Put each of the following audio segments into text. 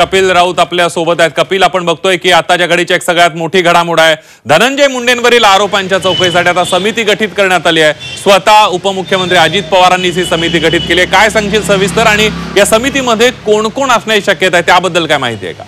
कपिल राऊत आपल्या सोबत आहेत। कपिल, आपण बघतोय की आताच्या घडीची एक सगळ्यात मोठी घडामोड आहे। धनंजय मुंडेंवरील आरोपांच्या चौकशीसाठी आता समिती गठीत करण्यात आली आहे। स्वतः उपमुख्यमंत्री अजित पवारांनी ही समिती गठीत केली आहे। काय सांगशील सविस्तर, आणि या समितीमध्ये कोण कोण असण्याची शक्यता आहे त्याबद्दल काय माहिती आहे का?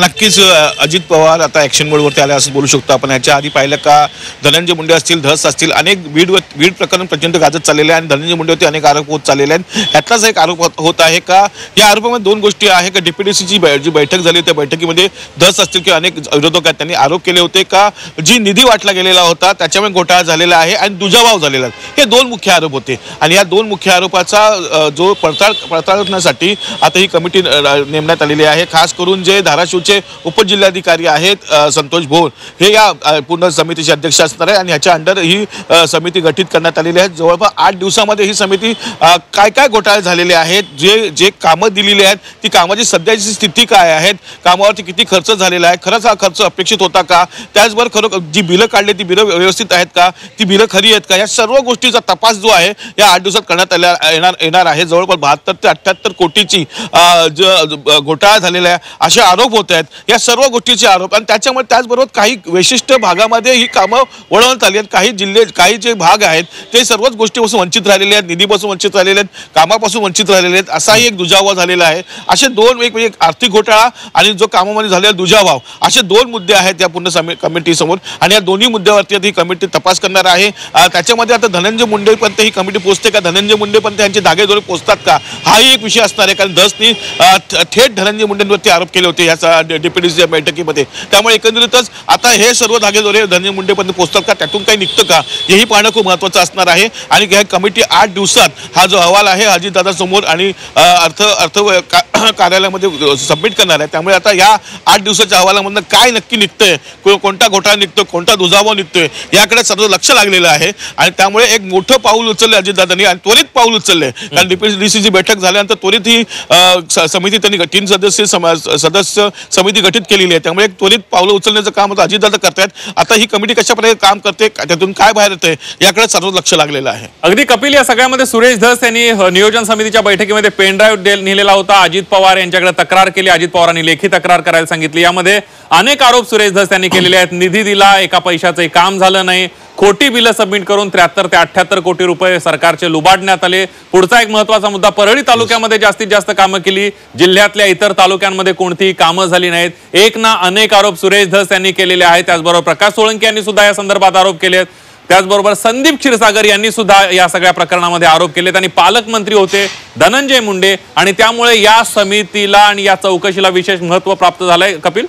नक्कीच अजित पवार आता ॲक्शन मोडवरती आले असं बोलू शकतो आपण। याच्या आधी पाहिलं का धनंजय मुंडे असतील, धस असतील, अनेक बीड प्रकरण प्रचंड गाजत चाललेले आहे आणि धनंजय मुंडेवरती अनेक आरोप होत चाललेले आहेत। यातलाच एक आरोप होत आहे का या आरोपामध्ये दोन गोष्टी आहे का DPDCची जी बैठक झाली त्या बैठकीमध्ये धस असतील किंवा अनेक विरोधक आहेत त्यांनी आरोप केले होते का जी निधी वाटला गेलेला होता त्याच्यामुळे घोटाळा झालेला आहे आणि दुजाभाव झालेला आहे। हे दोन मुख्य आरोप होते आणि या दोन मुख्य आरोपाचा जो पडताळण्यासाठी आता ही कमिटी नेमण्यात आलेली आहे। खास करून जे धाराशिवचे उपजिल्हाधिकारी आहेत संतोष भोर हे या पूर्ण समितीचे अध्यक्ष असणार आहे आणि ह्याच्या अंडर ही समिती गठीत करण्यात आलेली आहे। जवळपास 8 दिवसामध्ये ही समिती काय काय घोटाळे झालेले आहेत, जे कामं दिलेली आहेत ती कामाची सध्याची स्थिती काय आहे, कामावरती किती खर्च झालेला आहे, खरंच हा खर्च अपेक्षित होता का, त्याचबरोबर खरोखर जी बिलं काढली ती बिलं व्यवस्थित आहेत का, ती बिलं खरी आहेत का, या सर्व गोष्टीचा तपास जो आहे या 8 दिवसात करण्यात येणार आहे। जवळपास 72 ते 78 कोटीची घोटाळा झालेला आहे असे आरोप होत आहेत। या सर्व गोष्टीचे आरोप आणि त्याच्यामुळे त्याचबरोबर काही विशिष्ट भागामध्ये ही कामं वळवण्यात आली आहेत। काही जिल्हे, काही जे भाग आहेत ते सर्वच गोष्टीपासून वंचित राहिलेले आहेत, निधीपासून वंचित राहिलेले आहेत, कामापासून वंचित राहिलेले आहेत, असाही एक दुजाभाव झालेला आहे। असे दोन वेगवेगळे आर्थिक घोटाळा आणि जो कामामध्ये झालेला दुजाभाव असे दोन मुद्दे आहेत या पूर्ण कमिटी समोर आणि या दोन्ही मुद्द्यावरती ही कमिटी तपास करणार आहे। त्याच्यामध्ये आता धनंजय मुंडेपर्यंत ही कमिटी पोहोचते का, धनंजय मुंडेपर्यंत यांचे धागेदोरे पोहोचतात का, हाही एक विषय असणार आहे। कारण धसनी थेट धनंजय मुंडेंवरती आरोप केले होते या DPDCच्या बैठकीमध्ये, त्यामुळे एकंदरीतच आता हे सर्व धागेदोरे धनंजय मुंडेपर्यंत पोहोचतात का, त्यातून काही निघतं का, हेही पाहणं खूप महत्त्वाचं असणार आहे। आणि ही कमिटी 8 दिवसात हा जो अहवाल आहे अजितदादा समोर आणि अर्थ कार्यालयामध्ये सबमिट करणार आहे। त्यामुळे आता या 8 दिवसाच्या अहवालामधून काय नक्की निघतंय, कोणता घोटाळा निघतोय, कोणता दुजाभाव निघतोय याकडे सर्व लक्ष लागलेलं आहे आणि त्यामुळे एक मोठं पाऊल उचलले अजितदादांनी आणि त्वरित पाऊल उचलले। कारण DPDCची बैठक झाल्यानंतर त्वरित ही समिती त्यांनी 3 सदस्य समिती गठीत केलेली आहे। त्यामुळे एक त्वरित पावलं उचलण्याचं काम आता अजितदादा करतायत। आता ही कमिटी कशा प्रकारे काम करते, त्यातून काय बाहेर येते याकडे सर्व लक्ष लागलेलं आहे। अगदी कपिल, या सगळ्यामध्ये सुरेश धस यांनी नियोजन समितीच्या बैठकीमध्ये पेन ड्राईव्ह नेलेला होता, अजित पवार यांच्याकडे तक्रार केली, अजित पवारांनी लेखी तक्रार करायला सांगितली। यामध्ये अनेक आरोप सुरेश धस यांनी केलेले आहेत। निधी दिला, एका पैशाचं काम झालं नाही, खोटी बिलं सबमिट करून 73 ते 78 कोटी रुपये सरकारचे लुबाडण्यात आले। पुढचा एक महत्त्वाचा मुद्दा, परळी तालुक्यामध्ये जास्तीत जास्त कामं केली, जिल्ह्यातल्या इतर तालुक्यांमध्ये कोणतीही कामं झाली नाहीत। एक ना अनेक आरोप सुरेश धस यांनी केलेले आहेत। त्याचबरोबर प्रकाश सोळंकी यांनी सुद्धा या संदर्भात आरोप केले आहेत। त्याचबरोबर संदीप क्षीरसागर यांनी सुद्धा या सगळ्या प्रकरणामध्ये आरोप केलेत आणि पालकमंत्री होते धनंजय मुंडे आणि त्यामुळे या समितीला आणि या चौकशीला विशेष महत्त्व प्राप्त झालंय। कपिल,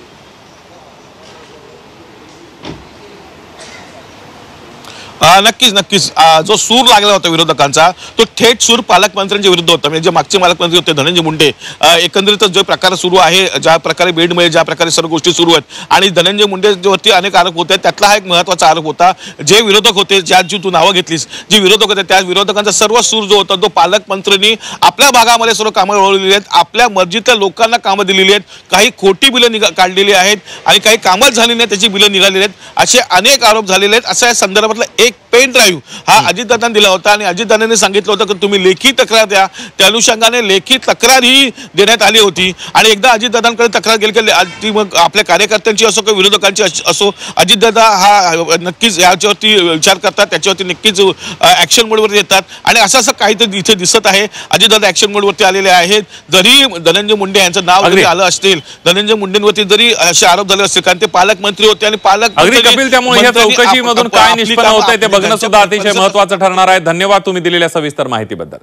नक्कीच जो सूर लागला होता विरोधकांचा तो थेट सूर पालकमंत्र्यांच्या विरुद्ध होता। म्हणजे जे मागचे पालकमंत्री होते धनंजय मुंडे, एकंदरीतच जो प्रकार सुरू आहे, ज्या प्रकारे बीडमध्ये ज्या प्रकारे सर्व गोष्टी सुरू आहेत आणि धनंजय मुंडेवरती अनेक आरोप होते, त्यातला हा एक महत्त्वाचा आरोप होता। जे विरोधक होते, जी तू नावं घेतलीस, जी विरोधक होते त्या विरोधकांचा सर्व सूर जो होता तो पालकमंत्र्यांनी आपल्या भागामध्ये सर्व कामं वळवलेली आहेत, आपल्या मर्जीतल्या लोकांना कामं दिलेली आहेत, काही खोटी बिलं काढलेली आहेत आणि काही कामच झाली नाही त्याची बिलं निघालेली आहेत, असे अनेक आरोप झालेले आहेत। अशा संदर्भातला एक पेन ड्राईव्ह हा अजितदादांनी दिला होता आणि अजितदादांनी सांगितलं होतं की तुम्ही लेखी तक्रार द्या। त्या अनुषंगाने लेखी तक्रार ही देण्यात आली होती आणि एकदा अजितदादांकडे तक्रार गेली की ती मग आपल्या कार्यकर्त्यांची असो किंवा विरोधकांची असो, अजितदादा हा नक्कीच याच्यावरती विचार करतात, त्याच्यावरती नक्कीच ॲक्शन मोडवरती येतात आणि असं काहीतरी इथे दिसत आहे। अजितदादा ॲक्शन मोडवरती आलेले आहेत। जरी धनंजय मुंडे यांचं नाव जरी आलं असेल, धनंजय मुंडेंवरती जरी असे आरोप झाले असतील कारण ते पालकमंत्री होते आणि त्यामुळे या चौकशीमधून काय निष्पन्न होतंय ते बघणं सुद्धा अतिशय महत्त्वाचं ठरणार आहे। धन्यवाद तुम्ही दिलेल्या सविस्तर माहितीबद्दल।